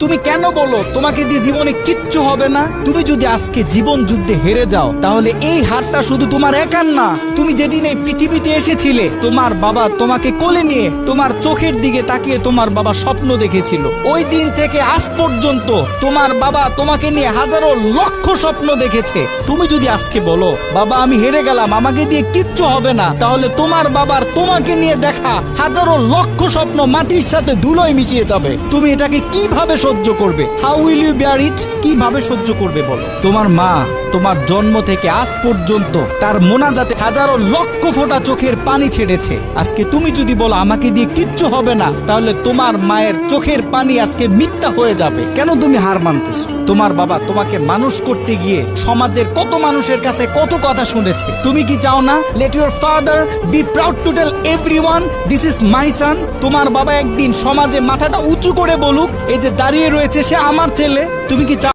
তুমি কেন বলো তোমাকে দিয়ে জীবনে কিচ্ছু হবে না? তুমি যদি আজকে জীবন যুদ্ধে হেরে যাও তাহলে এই হারটা শুধু তোমার একার না। তুমি যেদিন এই পৃথিবীতে এসেছিলে তোমার বাবা তোমাকে কোলে নিয়ে তোমার চোখের দিকে তাকিয়ে তোমার বাবা স্বপ্ন দেখেছিল। ওই দিন থেকে আজ পর্যন্ত তোমার বাবা তোমাকে নিয়ে হাজারো লক্ষ স্বপ্ন দেখেছে। তুমি যদি আজকে বলো বাবা আমি হেরে গেলাম, আমাকে দিয়ে কিচ্ছু হবে না, তাহলে তোমার বাবার তোমাকে নিয়ে দেখা হাজারো লক্ষ স্বপ্ন মাটির সাথে ধুলোয় মিশিয়ে যাবে। তুমি এটাকে কিভাবে সহ্য করবে? হাউ উইল ইউ বিয়ার ইট? কিভাবে সহ্য করবে বলো? তোমার মা তোমার জন্ম থেকে আজ পর্যন্ত তার মোনাজাতে হাজারো লক্ষ ফোঁটা চোখের পানি ছেড়েছে। আজকে তুমি যদি বলো আমাকে দিয়ে কিচ্ছু হবে না, তাহলে তোমার মায়ের চোখের পানি আজকে মিথ্যা হয়ে যাবে। কেন তুমি হার মানতেছো? তোমার বাবা তোমাকে মানুষ করতে গিয়ে সমাজের কত মানুষের কাছে কত কথা শুনেছে। তুমি কি চাও না let your father be proud to tell everyone this is my son? তোমার বাবা একদিন সমাজে মাথাটা উঁচু করে বলুক এই যে দাঁড়িয়ে রয়েছে সে আমার ছেলে। তুমি কি চাও